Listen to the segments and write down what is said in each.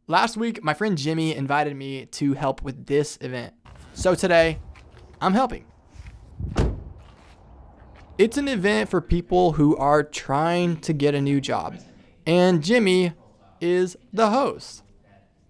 Last week, my friend Jimmy invited me to help with this event. So today, I'm helping. It's an event for people who are trying to get a new job. And Jimmy is the host.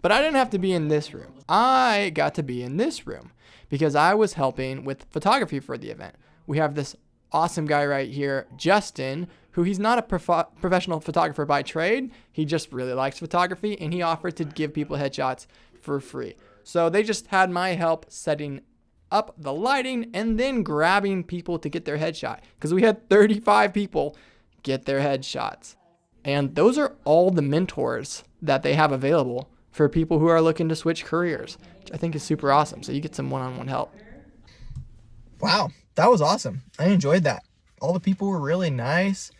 But I didn't have to be in this room. I got to be in this room because I was helping with photography for the event. We have this awesome guy right here, Justin, who he's not a professional photographer by trade. He just really likes photography, and he offered to give people headshots for free. So they just had my help setting up the lighting and then grabbing people to get their headshot, because we had 35 people get their headshots. And those are all the mentors that they have available for people who are looking to switch careers, which I think is super awesome. So you get some one-on-one help. Wow, that was awesome. I enjoyed that. All the people were really nice.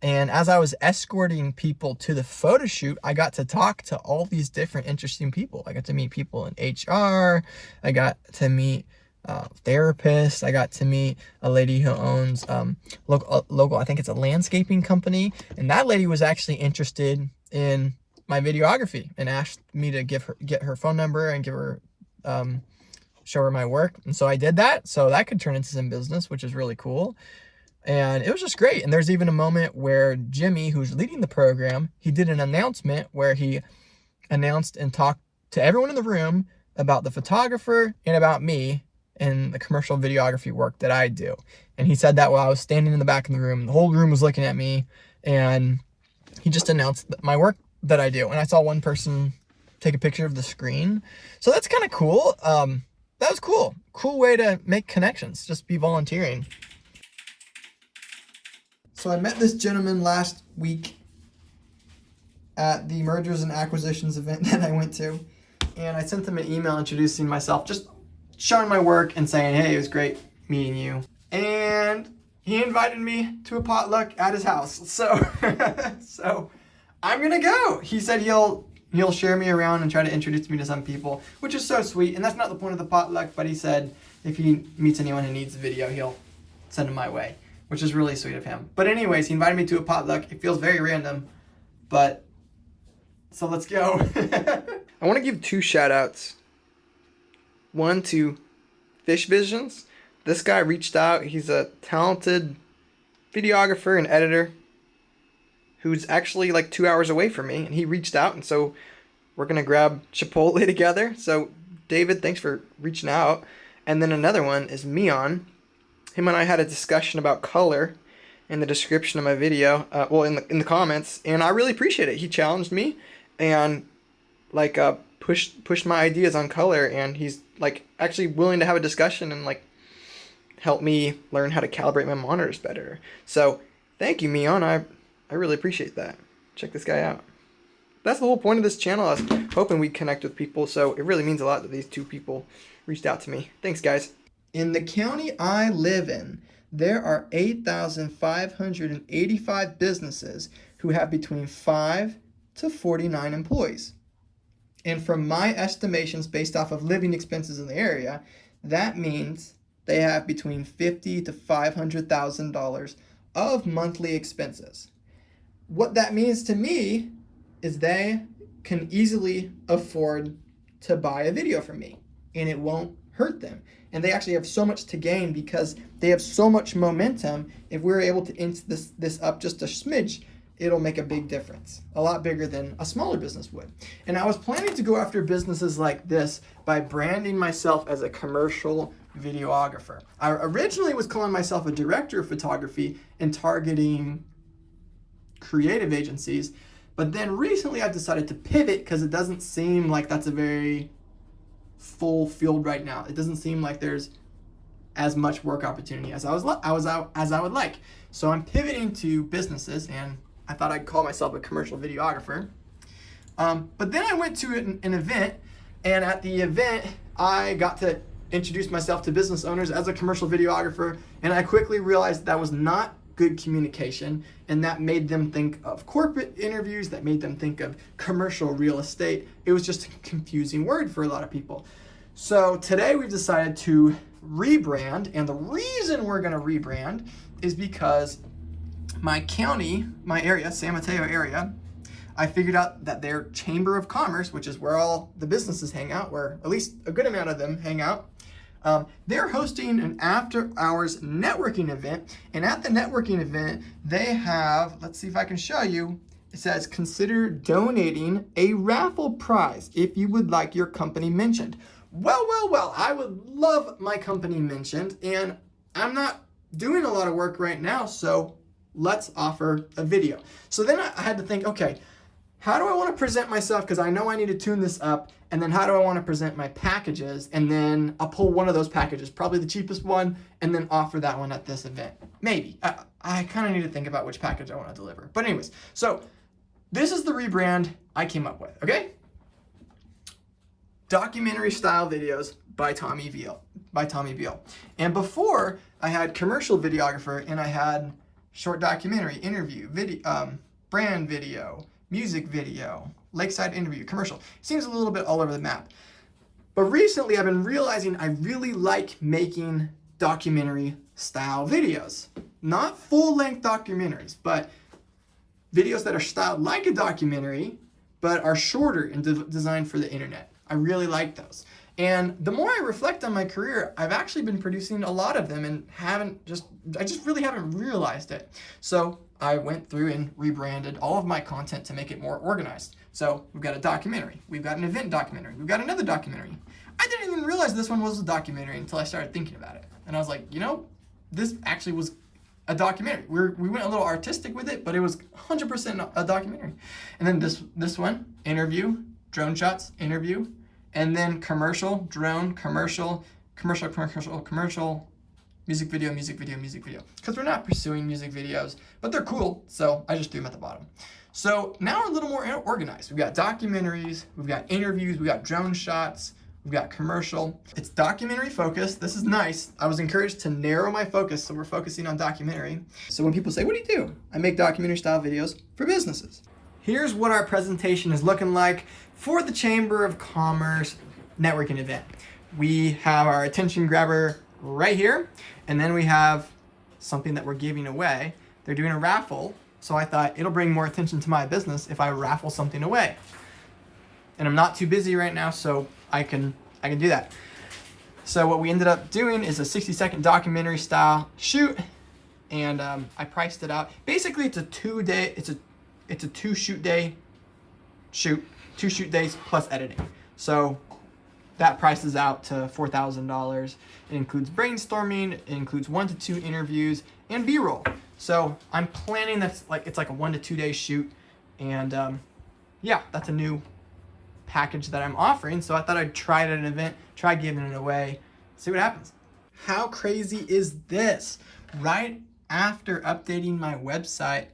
And as I was escorting people to the photo shoot, I got to talk to all these different interesting people. I got to meet people in HR. I got to meet therapists. I got to meet a lady who owns local, I think it's a landscaping company. And that lady was actually interested in my videography and asked me to get her phone number and give her show her my work. And so I did that. So that could turn into some business, which is really cool. And it was just great. And there's even a moment where Jimmy, who's leading the program, he did an announcement where he announced and talked to everyone in the room about the photographer and about me and the commercial videography work that I do. And he said that while I was standing in the back of the room. The whole room was looking at me, and he just announced my work that I do. And I saw one person take a picture of the screen. So that's kind of cool. That was cool. Cool way to make connections, just be volunteering. So I met this gentleman last week at the mergers and acquisitions event that I went to. And I sent him an email introducing myself, just showing my work and saying, hey, it was great meeting you. And he invited me to a potluck at his house. So I'm going to go. He said he'll share me around and try to introduce me to some people, which is so sweet. And that's not the point of the potluck, but he said if he meets anyone who needs a video, he'll send them my way, which is really sweet of him. But anyways, he invited me to a potluck. It feels very random, but so let's go. I want to give 2 shout outs. One to Fish Visions. This guy reached out. He's a talented videographer and editor who's actually like 2 hours away from me, and he reached out, and so we're gonna grab Chipotle together. So David, thanks for reaching out. And then another one is Mion. Him and I had a discussion about color in the description of my video, in the comments, and I really appreciate it. He challenged me and pushed my ideas on color, and he's like actually willing to have a discussion and like help me learn how to calibrate my monitors better. So thank you, Mion. I really appreciate that. Check this guy out. That's the whole point of this channel. I was hoping we'd connect with people, so it really means a lot that these 2 people reached out to me. Thanks, guys. In the county I live in, there are 8,585 businesses who have between 5 to 49 employees. And from my estimations based off of living expenses in the area, that means they have between $50,000 to $500,000 of monthly expenses. What that means to me is they can easily afford to buy a video from me, and it won't hurt them. And they actually have so much to gain because they have so much momentum. If we're able to inch this up just a smidge, it'll make a big difference, a lot bigger than a smaller business would. And I was planning to go after businesses like this by branding myself as a commercial videographer. I originally was calling myself a director of photography and targeting creative agencies, but then recently I've decided to pivot because it doesn't seem like that's a very full field right now. It doesn't seem like there's as much work opportunity as I would like. So I'm pivoting to businesses, and I thought I'd call myself a commercial videographer. But then I went to an event, and at the event, I got to introduce myself to business owners as a commercial videographer, and I quickly realized that was not good communication, and that made them think of corporate interviews, that made them think of commercial real estate. It was just a confusing word for a lot of people. So today we've decided to rebrand, and the reason we're going to rebrand is because my county, my area, San Mateo area, I figured out that their Chamber of Commerce, which is where all the businesses hang out, where at least a good amount of them hang out, they're hosting an after-hours networking event. And at the networking event, they have, let's see if I can show you, it says, consider donating a raffle prize if you would like your company mentioned. Well, I would love my company mentioned, and I'm not doing a lot of work right now, so let's offer a video. So then I had to think, okay, how do I want to present myself? Because I know I need to tune this up. And then how do I want to present my packages? And then I'll pull one of those packages, probably the cheapest one, and then offer that one at this event. Maybe. I kind of need to think about which package I want to deliver. But anyways, so this is the rebrand I came up with, okay? Documentary style videos by Tommy Beal. And before, I had commercial videographer, and I had short documentary, interview, video, brand video, music video, lakeside interview, commercial. Seems a little bit all over the map. But recently I've been realizing I really like making documentary style videos. Not full-length documentaries, but videos that are styled like a documentary, but are shorter and designed for the internet. I really like those. And the more I reflect on my career, I've actually been producing a lot of them and I just really haven't realized it. So I went through and rebranded all of my content to make it more organized. So we've got a documentary, we've got an event documentary, we've got another documentary. I didn't even realize this one was a documentary until I started thinking about it. And I was like, this actually was a documentary. We went a little artistic with it, but it was 100% a documentary. And then this one, interview, drone shots, interview, and then commercial, drone, commercial, music video. Because we're not pursuing music videos, but they're cool, so I just threw them at the bottom. So now we're a little more organized. We've got documentaries, we've got interviews, we've got drone shots, we've got commercial. It's documentary focused. This is nice. I was encouraged to narrow my focus, so we're focusing on documentary. So when people say, what do you do? I make documentary style videos for businesses. Here's what our presentation is looking like for the Chamber of Commerce networking event. We have our attention grabber right here, and then we have something that we're giving away. They're doing a raffle, so I thought it'll bring more attention to my business if I raffle something away. And I'm not too busy right now, so I can do that. So what we ended up doing is a 60-second documentary style shoot, and I priced it out. Basically, it's a 2-shoot day shoot, 2 shoot days plus editing. So that prices out to $4,000. It includes brainstorming, it includes 1 to 2 interviews, and B-roll. So I'm planning it's like a 1 to 2 day shoot, and yeah, that's a new package that I'm offering. So I thought I'd try it at an event, try giving it away, see what happens. How crazy is this? Right after updating my website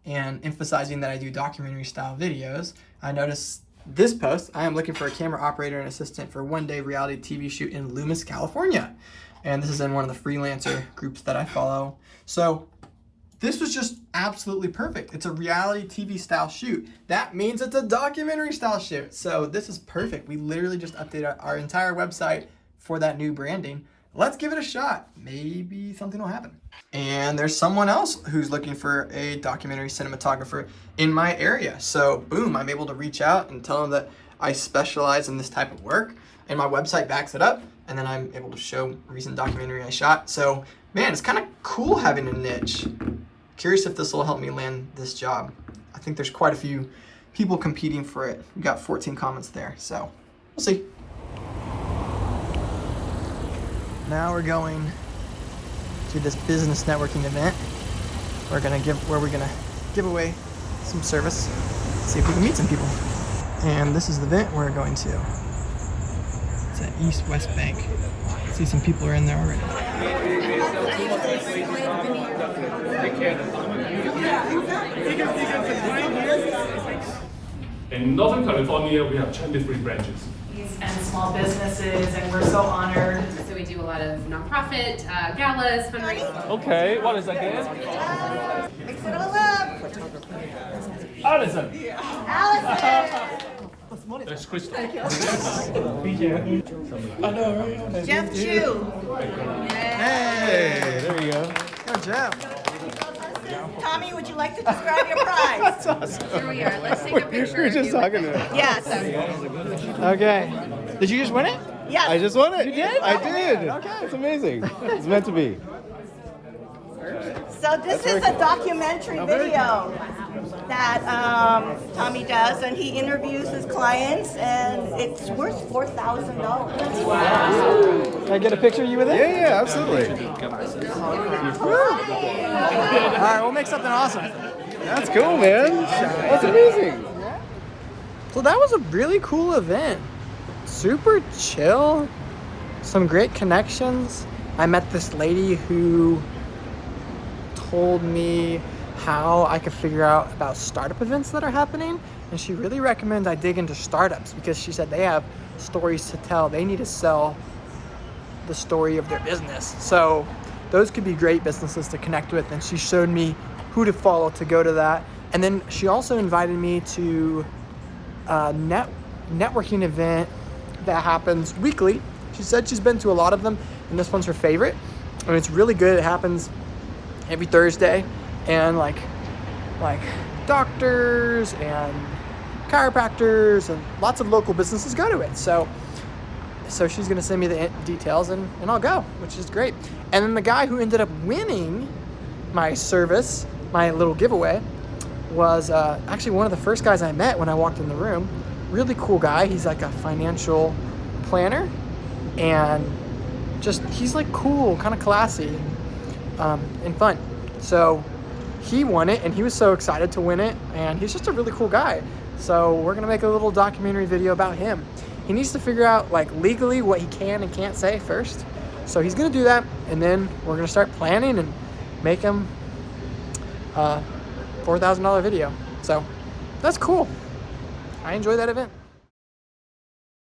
and emphasizing that I do documentary style videos, I noticed this post. I am looking for a camera operator and assistant for a 1-day reality TV shoot in Loomis, California. And this is in one of the freelancer groups that I follow. So this was just absolutely perfect. It's a reality TV style shoot. That means it's a documentary style shoot. So this is perfect. We literally just updated our entire website for that new branding. Let's give it a shot. Maybe something will happen. And there's someone else who's looking for a documentary cinematographer in my area. So boom, I'm able to reach out and tell them that I specialize in this type of work, and my website backs it up, and then I'm able to show a recent documentary I shot. So man, it's kind of cool having a niche. Curious if this will help me land this job. I think there's quite a few people competing for it. We got 14 comments there, so we'll see. Now we're going to this business networking event. We're gonna give away some service, see if we can meet some people. And this is the event we're going to. It's at East West Bank. See some people are in there already. In Northern California, we have 23 branches. And small businesses, and we're so honored. So we do a lot of nonprofit galas, fundraising. Okay, what is that again? Mix it all up. Allison. Allison. That's Crystal. Jeff Chu. Hey, there you go. Go Jeff. Tommy, would you like to describe your prize? Here we are. Let's take a picture. We were just talking to him. Yes. Okay. Did you just win it? Yes. I just won it. You did? I Oh, did. man, okay. It's amazing. It's meant to be. So this is a documentary video that Tommy does, and he interviews his clients, and it's worth $4,000. Can I get a picture of you with it? Yeah, absolutely. All right, we'll make something awesome. That's cool, man. That's amazing. So that was a really cool event. Super chill. Some great connections. I met this lady who told me how I could figure out about startup events that are happening, and she really recommends I dig into startups because she said they have stories to tell. They need to sell the story of their business. So those could be great businesses to connect with, and she showed me who to follow to go to that. And then she also invited me to a networking event that happens weekly. She said she's been to a lot of them, and this one's her favorite. And it's really good. It happens every Thursday, and like doctors and chiropractors and lots of local businesses go to it. So she's gonna send me the details, and I'll go, which is great. And then the guy who ended up winning my service, my little giveaway, was actually one of the first guys I met when I walked in the room. Really cool guy. He's like a financial planner, and just he's like cool, kind of classy, and fun. So he won it, and he was so excited to win it, and he's just a really cool guy. So we're gonna make a little documentary video about him. He needs to figure out like legally what he can and can't say first. So he's gonna do that, and then we're gonna start planning and make him a $4,000 video. So that's cool. I enjoyed that event.